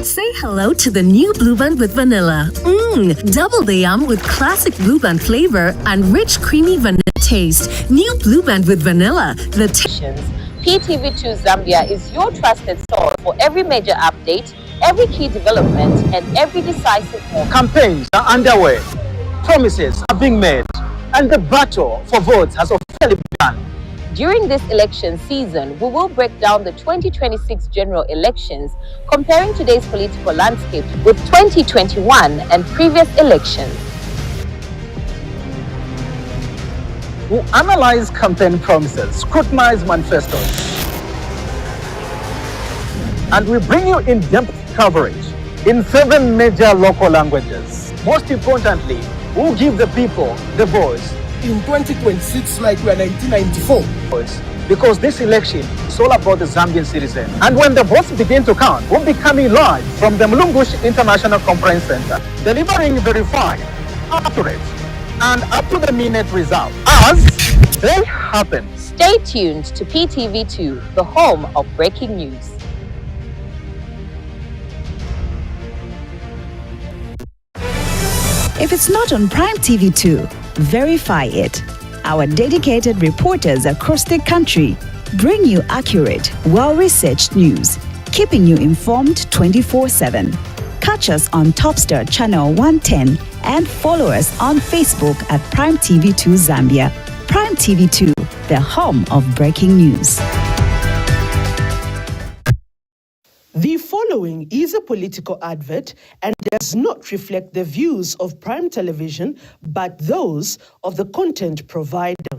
Say hello to the new Blue Band with vanilla. Double the yum with classic Blue Band flavor and rich creamy vanilla taste. New Blue Band with vanilla. PTV2 Zambia is your trusted source for every major update, every key development, and every decisive moment. Campaigns are underway, promises are being made, and the battle for votes has officially begun. During this election season, we will break down the 2026 general elections, comparing today's political landscape with 2021 and previous elections. We'll analyze campaign promises, scrutinize manifestos, and we bring you in-depth coverage in 7 major local languages. Most importantly, we'll give the people the voice. In 2026, like we are 1994. Because this election is all about the Zambian citizen. And when the votes begin to count, we'll be coming live from the Milenge International Conference Center, delivering verified, accurate, and up-to-the-minute results as they happen. Stay tuned to PTV2, the home of breaking news. If it's not on Prime TV2, verify it. Our dedicated reporters across the country bring you accurate, well-researched news, keeping you informed 24/7. Catch us on TopStar Channel 110 and follow us on Facebook at Prime TV2 Zambia. Prime TV2, the home of breaking news. The following is a political advert and does not reflect the views of Prime Television, but those of the content provider.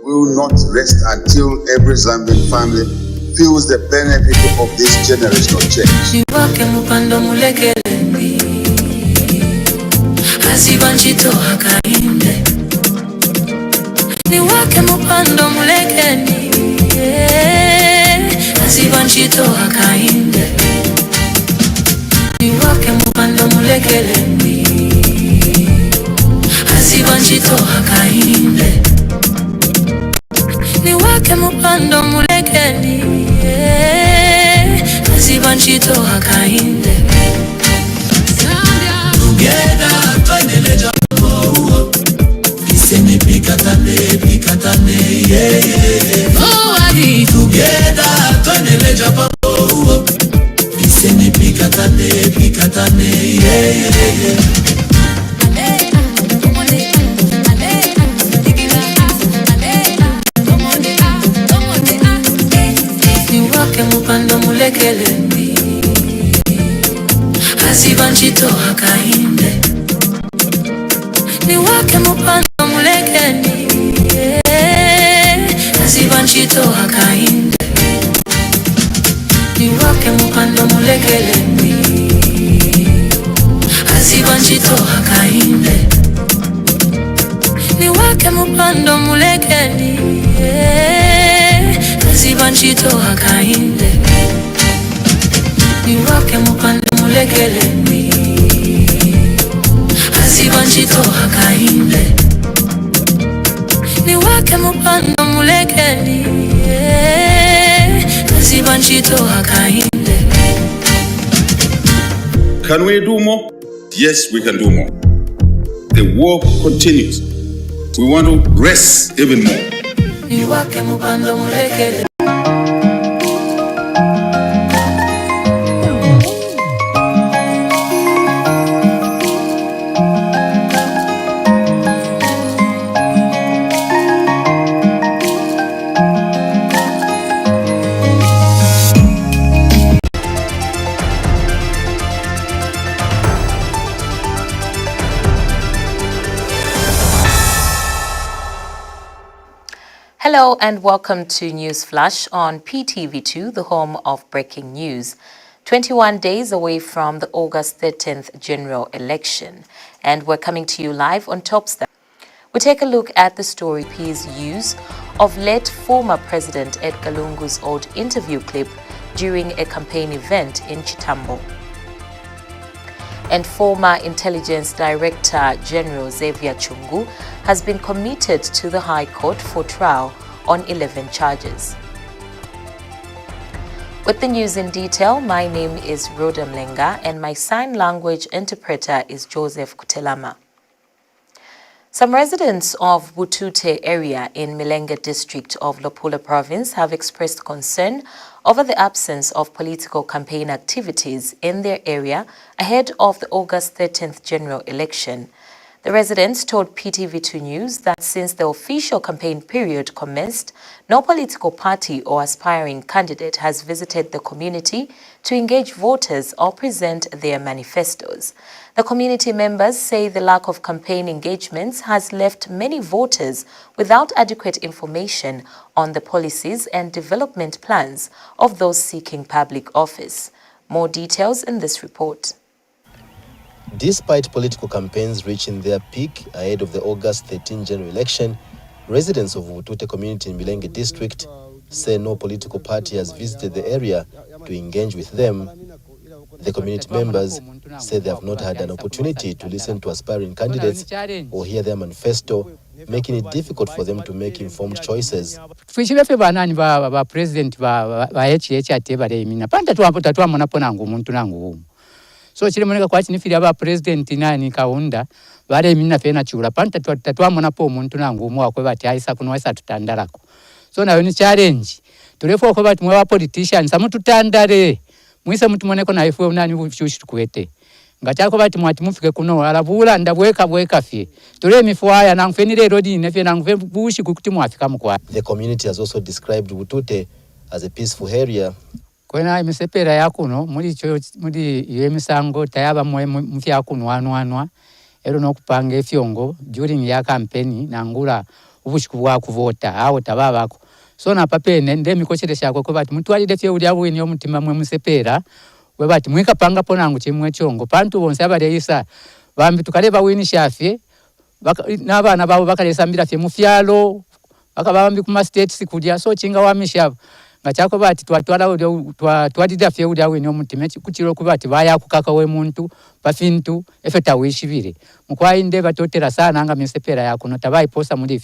We will not rest until every Zambian family feels the benefit of this generational change. Niwake mupando mulekeni, asibanchito hakainde. Niwake mupando mulekeni, asibanchito hakainde. Niwake mupando mulekeni, asibanchito hakainde. Together, tweneleja. Pikatane, yeah, yeah. Oh, I need together, twenele japa. Oh, isemi pikatane, yeah, yeah. Niwake mupando mulekelendi, asibanchito hakainde. Niwake mupando mulekeni, asibanchito hakainde. Niwake mupando mulekeni, asibanchito hakainde. Niwake mupando mulekeni, asibanchito hakainde. Niwake mupando mulekeni, asibanchito hakainde. Niwake mupando mulekeni, asibanchito hakainde. Can we do more? Yes, we can do more. The work continues. We want to rest even more. Niwake mupando mulekeni. Hello and welcome to News Flash on PTV2, the home of breaking news. 21 days away from the August 13th general election, and we're coming to you live on TopStar. We take a look at the story P's use of late former President Edgar Lungu's old interview clip during a campaign event in Chitambo. And former Intelligence Director General Xavier Chungu has been committed to the High Court for trial on 11 charges. With the news in detail, my name is Rhoda Mulenga and my sign language interpreter is Joseph Kutelama. Some residents of Butute area in Milenge District of Luapula Province have expressed concern over the absence of political campaign activities in their area ahead of the August 13th general election. The residents told PTV2 News that since the official campaign period commenced, no political party or aspiring candidate has visited the community to engage voters or present their manifestos. The community members say the lack of campaign engagements has left many voters without adequate information on the policies and development plans of those seeking public office. More details in this report. Despite political campaigns reaching their peak ahead of the August 13 general election, residents of Butute community in Milenge District say no political party has visited the area to engage with them. The community members say they have not had an opportunity to listen to aspiring candidates or hear their manifesto, making it difficult for them to make informed choices. So chile moneka kwa chinifiri aba president nani kaunda bare mina fena chula panta tatwa mona po muntu nangu mwa kwa bati aisa kuno aisa tutandalako. So na yoni challenge tulefo kwa bati mwa politicians samu tutandare mwisa mtu moneko na ifu nani ushushi tukwete ngachako bati mwati mufike kuno alabula ndabweka fie tule mifuaya na ngfenile rodi nefe na ngve bushi kukuti mwafika mkwa. The community has also described Butute as a peaceful area. Kwena imisepera yakuno muri yemisango tayaba mfya kuno anwa ero nokupanga efyongo during ya campaign nangula ubushiku bwa kuvota awo tababako so na papene nde mikocheresha ko bati mtu alide fye uli awo ni omutima mwe musepera we bati mwika panga ponangu chimwe chongo pantu bonse abaleyisa bambi tukaleba wini shafye nabana babo bakalesa mbira fye mufyalo bakabambi kuma states kudya so chinga wamisha ngachako bati twatida fye uli awo ni omutima kuchiro kubati baya kukaka we muntu pafintu efeta wishibire mukwayi nde batotera sana anga misepera yakuno tabayi posa muri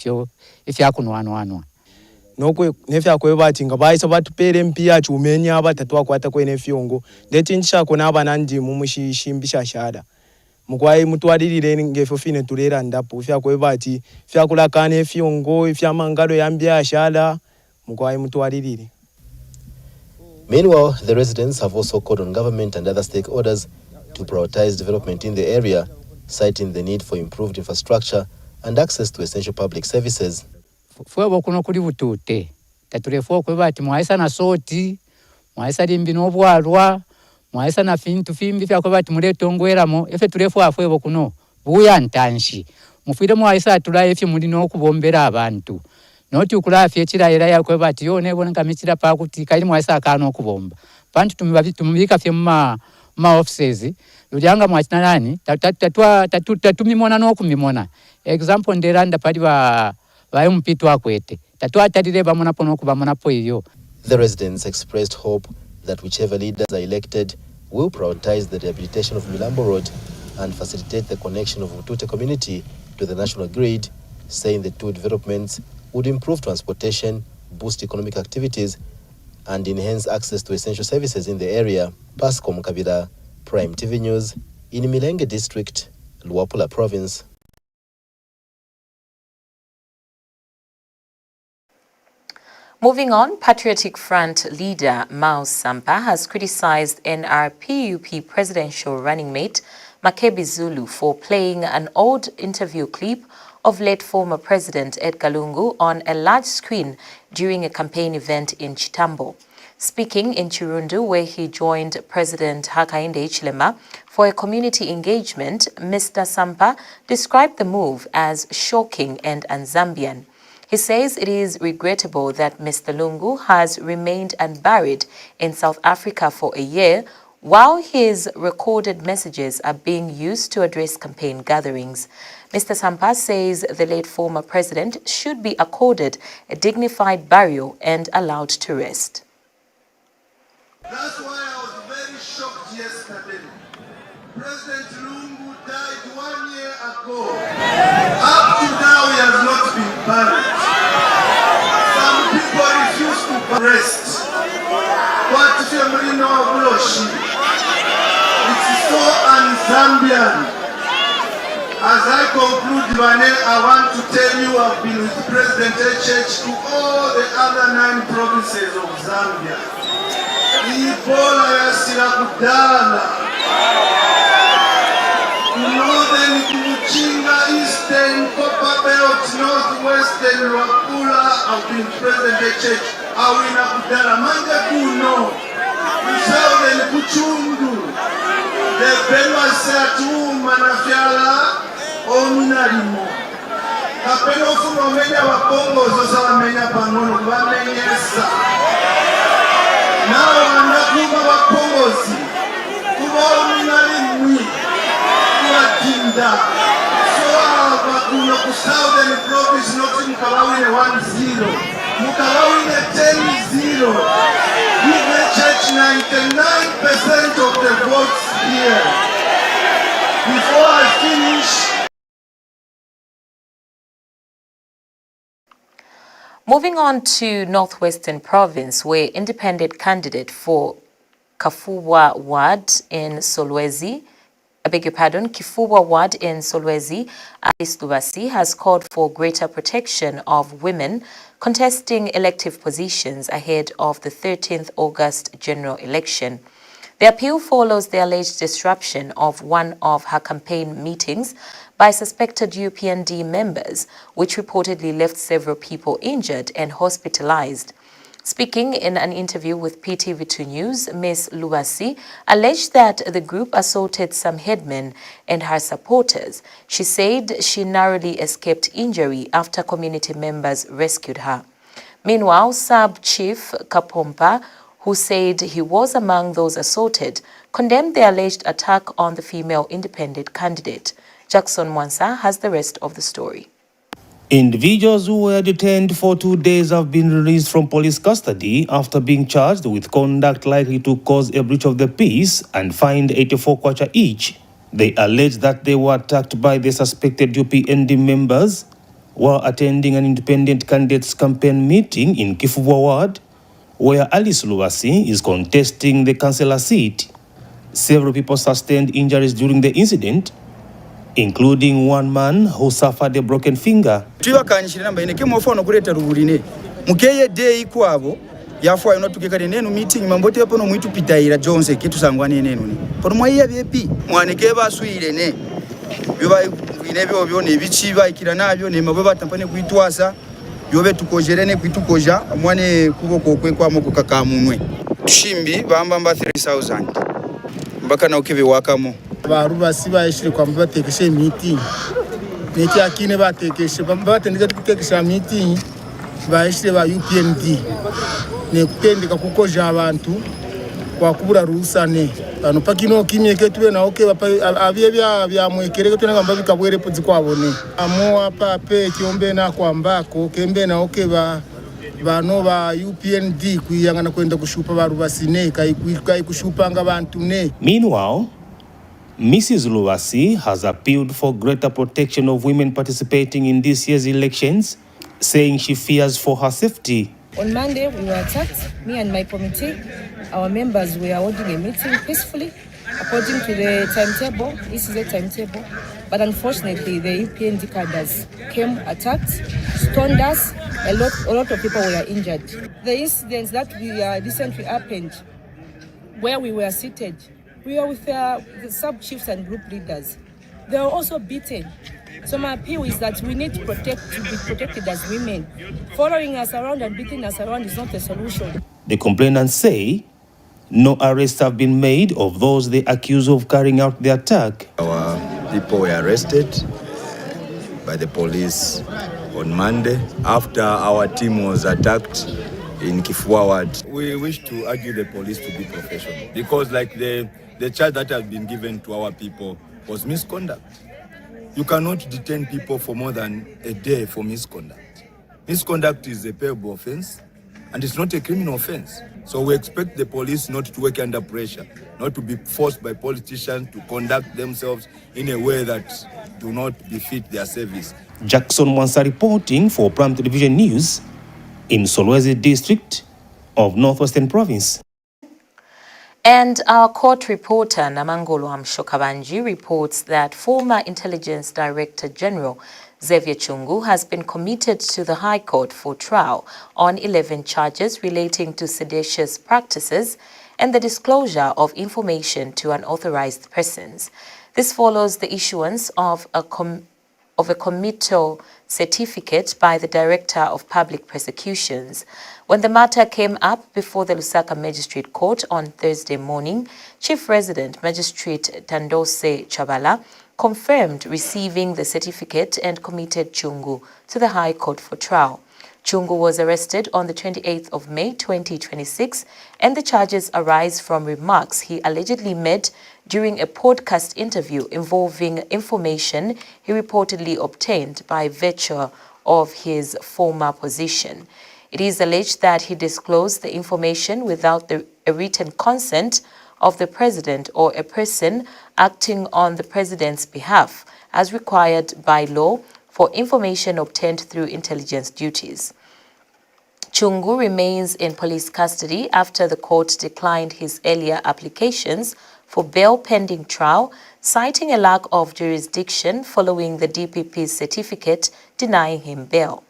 ifya kuno anwa nokwe nefya kwe bati ngabayisa batupere mpia chumenya abatatu akwata kwe nefyongo ndeti nchako nabana ndi mumushishimbisha shada mukwayi mutwalirire ngefo fine tulera ndapo fya kwe bati fya kulakane efyongo fya mangalo yambia shada mukwayi mutwalirire. Meanwhile, the residents have also called on government and other stakeholders to prioritize development in the area, citing the need for improved infrastructure and access to essential public services. Fuwa kuno kuli Butute tatulefo kwe bati mwaisa na soti mwaisa limbino bwalwa mwaisa na fintu fimbi fya kwe bati muletongweramo efe tulefo afwe kuno buya ntanshi mufire mwaisa atula efe muri no kubombera abantu noti ukula fye chira era yakwe bati yone bonanga michira pa kuti kali mwaisa akano kubomba pantu tumubika fye ma offices ulyanga mwachina nani tatumimona no kumimona example nderanda pali ba mpito akwete tatwatalire bamona pono kubamona po iyo. The residents expressed hope that whichever leaders are elected will prioritize the rehabilitation of Milambo Road and facilitate the connection of Butute community to the national grid, saying the two developments would improve transportation, boost economic activities, and enhance access to essential services in the area. Pasco Mukabira, Prime TV News, in Milenge District, Luapula Province. Moving on, Patriotic Front leader Miles Sampa has criticized NRPUP presidential running mate Makebi Zulu for playing an old interview clip of late former President Edgar Lungu on a large screen during a campaign event in Chitambo. Speaking in Chirundu, where he joined President Hakainde Hichilema for a community engagement, Mr. Sampa described the move as shocking and un-Zambian. He says it is regrettable that Mr. Lungu has remained unburied in South Africa for a year while his recorded messages are being used to address campaign gatherings. Mr. Sampa says the late former president should be accorded a dignified burial and allowed to rest. That's why I was very shocked yesterday. President Lungu died 1 year ago. Up to now he has not been buried. Some people refuse to rest. But if you Zambian, as I conclude, I want to tell you I've been with President Edgar to all the other 9 provinces of Zambia. Ebola yasira kudala. Northern Kumuchinga, Eastern, Copper Belt, Northwestern, Luapula, I've been President Edgar. Awina kudala. Manje kuno. Southern Kuchundu. The Belwa Satu Manafyala. Ominarimo. Kapeno funo menya wapongo zosa wamenya pangono wamenyesa. Nao wanakuba wapongozi. Kuba ominarimwi. Kuwa tinda. So wakuno ku Southern Province noti mukawawine 1-0. Mukawawine 10-0. Give the church 99% of the votes here. Before I finish, moving on to Northwestern Province, where independent candidate for Kifubwa Ward in Solwezi, Kifubwa Ward in Solwezi, Lubasi, has called for greater protection of women contesting elective positions ahead of the 13th August general election. The appeal follows the alleged disruption of one of her campaign meetings by suspected UPND members, which reportedly left several people injured and hospitalized. Speaking in an interview with PTV2 News, Ms. Lubasi alleged that the group assaulted some headmen and her supporters. She said she narrowly escaped injury after community members rescued her. Meanwhile, Sub-Chief Kapompa, who said he was among those assaulted, condemned the alleged attack on the female independent candidate. Jackson Mwansa has the rest of the story. Individuals who were detained for 2 days have been released from police custody after being charged with conduct likely to cause a breach of the peace and fined 84 kwacha each. They allege that they were attacked by the suspected UPND members while attending an independent candidate's campaign meeting in Kifubwa Ward, where Alice Lubasi is contesting the councillor seat. Several people sustained injuries during the incident, including one man who suffered a broken finger. Mukeye day kwabo yafu ayo natukekane nenu meeting mambote yapo no mwitu pitayira Jones kitu sangwane nenu ni porumwaiya byepi mwaneke baswire ne biba inebyo byo nebichi bayikira nabyo ne mabwe batampane kwitwasa yobe tukojerene kwitukoja mwane kuboko kwe kwa moko kakamunwe tushimbi bamba 3000 mbaka na ukebe wakamo Lubasi bayishire kwa batekeshe meeting neki akine batekeshe batendeka tutekesha meeting bayishire ba UPND ne kutendeka kukoja abantu kwa kubura rusane ano pakino kimyeke tube na oke abye bya mwekereke tuna ngamba bikabwere puzi kwabone amo apa pe kiombe na kwambako kembe na oke bano ba UPND kuyangana kwenda kushupa ba Lubasi ne kai kushupanga abantu ne. Meanwhile, Mrs. Lubasi has appealed for greater protection of women participating in this year's elections, saying she fears for her safety. On Monday, we were attacked, me and my committee. Our members were holding a meeting peacefully, according to the timetable. This is the timetable. But unfortunately, the UPND cadres came, attacked, stoned us. A lot of people were injured. The incidents that recently happened, where we were seated, we were with the sub-chiefs and group leaders. They were also beaten. So my appeal is that we need to be protected as women. Following us around and beating us around is not a solution. The complainants say no arrests have been made of those they accuse of carrying out the attack. Our people were arrested by the police on Monday after our team was attacked in Kifubwa Ward. We wish to urge the police to be professional because like the charge that has been given to our people was misconduct. You cannot detain people for more than a day for misconduct. Misconduct is a payable offense and it's not a criminal offense. So we expect the police not to work under pressure, not to be forced by politicians to conduct themselves in a way that do not befit their service. Jackson Mwansa reporting for Prime Television News in Solwezi District of Northwestern Province. And our court reporter, Namangolo Amshokabanji, reports that former Intelligence Director General Xavier Chungu has been committed to the High Court for trial on 11 charges relating to seditious practices and the disclosure of information to unauthorized persons. This follows the issuance of a committal certificate by the Director of Public Prosecutions. When the matter came up before the Lusaka Magistrate Court on Thursday morning, Chief Resident Magistrate Tandose Chabala confirmed receiving the certificate and committed Chungu to the High Court for trial. Chungu was arrested on the 28th of May 2026, and the charges arise from remarks he allegedly made during a podcast interview involving information he reportedly obtained by virtue of his former position. It is alleged that he disclosed the information without a written consent of the president or a person acting on the president's behalf, as required by law for information obtained through intelligence duties. Chungu remains in police custody after the court declined his earlier applications for bail pending trial, citing a lack of jurisdiction following the DPP's certificate denying him bail.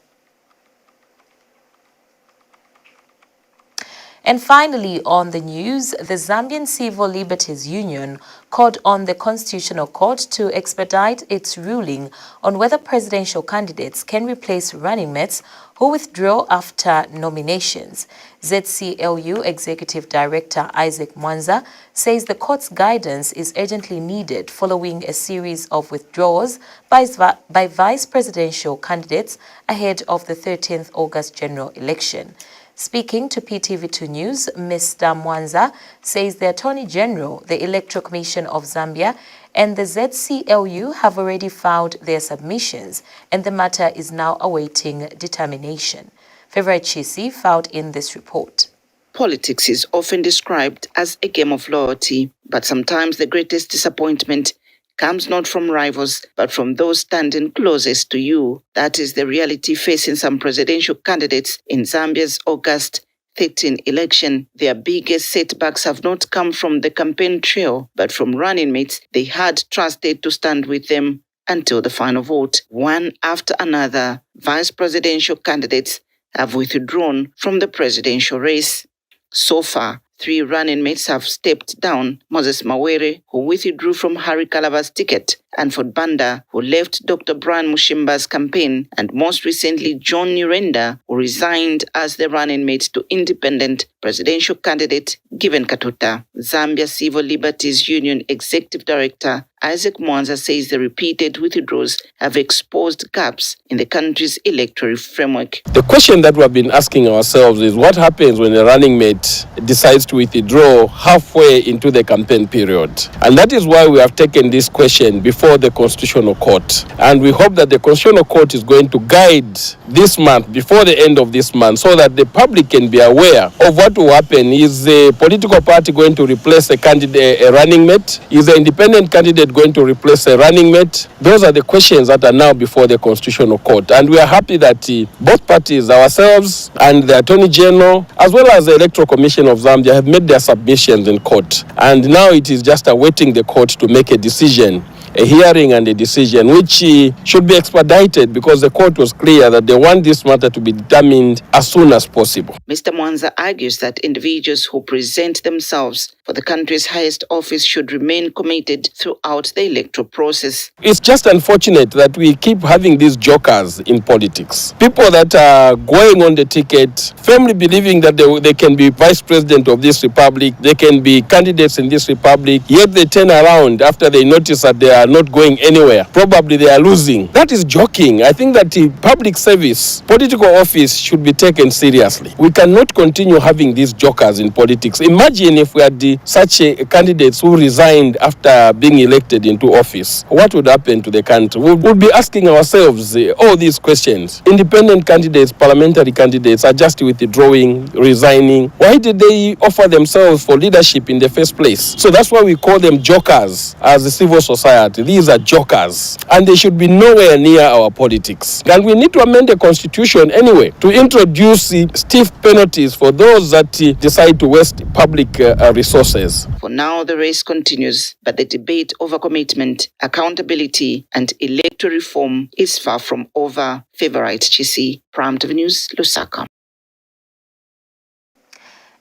And finally, on the news, the Zambian Civil Liberties Union called on the Constitutional Court to expedite its ruling on whether presidential candidates can replace running mates who withdraw after nominations. ZCLU Executive Director Isaac Mwanza says the court's guidance is urgently needed following a series of withdrawals by vice presidential candidates ahead of the 13th August general election. Speaking to PTV2 News, Mr. Mwanza says the Attorney General, the Electoral Commission of Zambia, and the ZCLU have already filed their submissions, and the matter is now awaiting determination. Favourite Chisi filed in this report. Politics is often described as a game of loyalty, but sometimes the greatest disappointment comes not from rivals, but from those standing closest to you. That is the reality facing some presidential candidates in Zambia's August 13 election. Their biggest setbacks have not come from the campaign trail, but from running mates they had trusted to stand with them until the final vote. One after another, vice presidential candidates have withdrawn from the presidential race. So far, 3 running mates have stepped down: Moses Mawere, who withdrew from Harry Kalava's ticket, Anford Banda, who left Dr. Brian Mushimba's campaign, and most recently John Nyirenda, who resigned as the running mate to independent presidential candidate Given Katuta. Zambia Civil Liberties Union Executive Director Isaac Mwanza says the repeated withdrawals have exposed gaps in the country's electoral framework. The question that we have been asking ourselves is what happens when a running mate decides to withdraw halfway into the campaign period? And that is why we have taken this question before the Constitutional Court. And we hope that the Constitutional Court is going to guide this month, before the end of this month, so that the public can be aware of what will happen. Is the political party going to replace a candidate, a running mate? Is the independent candidate going to replace a running mate? Those are the questions that are now before the Constitutional Court. And we are happy that both parties, ourselves and the Attorney General, as well as the Electoral Commission of Zambia, have made their submissions in court. And now it is just awaiting the court to make a decision, a hearing and a decision, which should be expedited because the court was clear that they want this matter to be determined as soon as possible. Mr. Mwanza argues that individuals who present themselves for the country's highest office should remain committed throughout the electoral process. It's just unfortunate that we keep having these jokers in politics. People that are going on the ticket, firmly believing that they can be vice president of this republic, they can be candidates in this republic, yet they turn around after they notice that they are not going anywhere. Probably they are losing. That is joking. I think that the public service, political office should be taken seriously. We cannot continue having these jokers in politics. Imagine if we had such candidates who resigned after being elected into office. What would happen to the country? We would be asking ourselves all these questions. Independent candidates, parliamentary candidates are just withdrawing, resigning. Why did they offer themselves for leadership in the first place? So that's why we call them jokers as the civil society. that these are jokers and they should be nowhere near our politics. And we need to amend the constitution anyway to introduce stiff penalties for those that decide to waste public resources. For now, the race continues, but the debate over commitment, accountability, and electoral reform is far from over. Favorite Chisi, Prime TV News, Lusaka.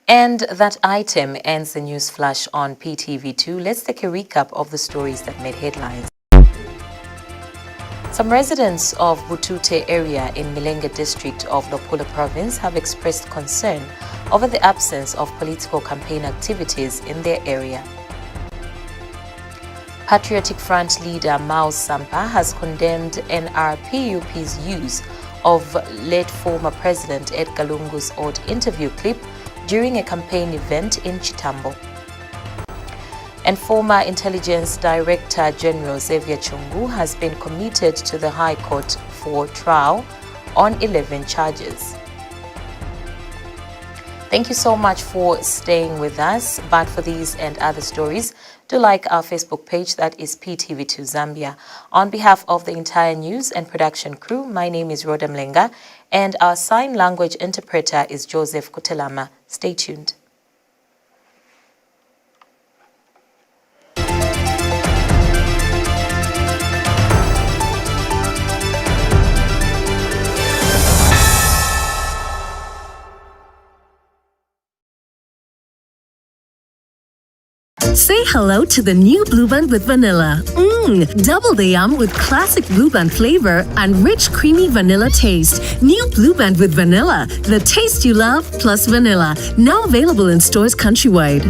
And that item ends the news flash on PTV2. Let's take a recap of the stories that made headlines. Some residents of Butute area in Milenge District of Luapula Province have expressed concern over the absence of political campaign activities in their area. Patriotic Front leader Miles Sampa has condemned NRPUP's use of late former President Edgar Lungu's odd interview clip during a campaign event in Chitambo. And former Intelligence Director General Xavier Chungu has been committed to the High Court for trial on 11 charges. Thank you so much for staying with us. But for these and other stories, do like our Facebook page, that is PTV2 Zambia. On behalf of the entire news and production crew, my name is Rhoda Mulenga, and our sign language interpreter is Joseph Kutelama. Stay tuned. Say hello to the new Blue Band with vanilla. Double the yum with classic Blue Band flavor and rich creamy vanilla taste. New Blue Band with vanilla, the taste you love plus vanilla. Now available in stores countrywide.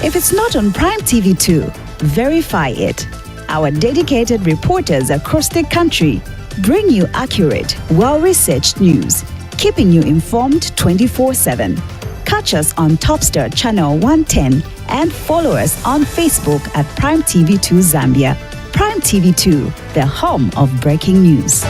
If it's not on Prime TV2, verify it. Our dedicated reporters across the country bring you accurate, well-researched news, keeping you informed 24/7. Catch us on TopStar Channel 110 and follow us on Facebook at Prime TV2 Zambia. Prime TV2, the home of breaking news.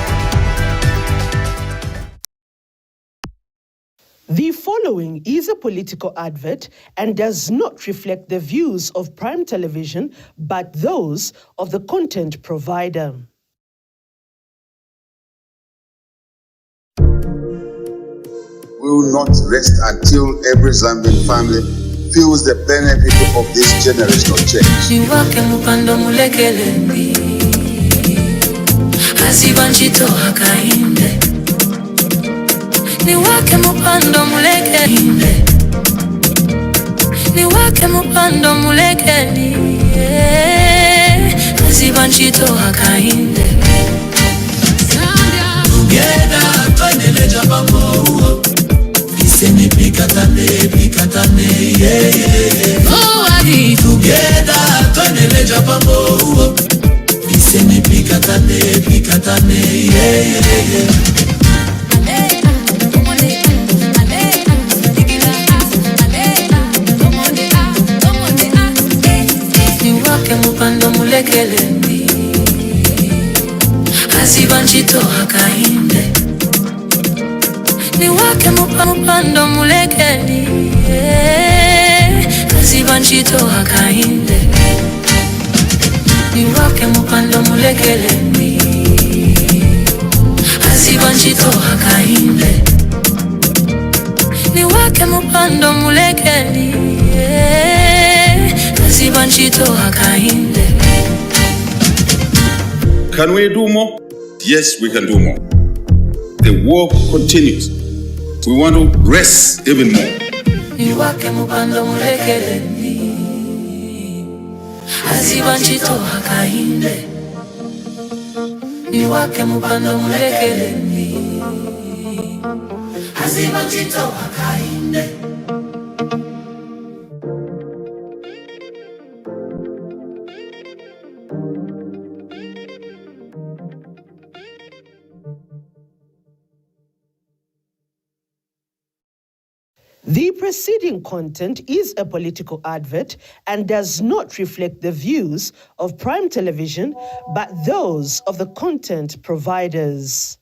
The following is a political advert and does not reflect the views of Prime Television, but those of the content provider. We will not rest until every Zambian family feels the benefit of this generational change. Niwake mupando mulekelendi Asibanchito hakainde Niwake mupando mulekelendi Niwake mupando mulekelendi Asibanchito hakainde Together paneleja bambo Iseni pikatane, yeah, yeah, yeah. Oh, I together, tonele japambo. Iseni pikatane, yeah, yeah, yeah. Niwake mupando mulekelendi Asibanchito hakainde Niwake mupando mulekeli Asibanchito hakainde Niwake mupando mulekeli Asibanchito hakainde Niwake mupando mulekeli Asibanchito hakainde. Can we do more? Yes, we can do more. The work continues. We want to rest even more. Niwake mupando mulekelendi Asibanchito hakainde Niwake mupando mulekelendi Asibanchito hakainde. The preceding content is a political advert and does not reflect the views of Prime Television, but those of the content providers.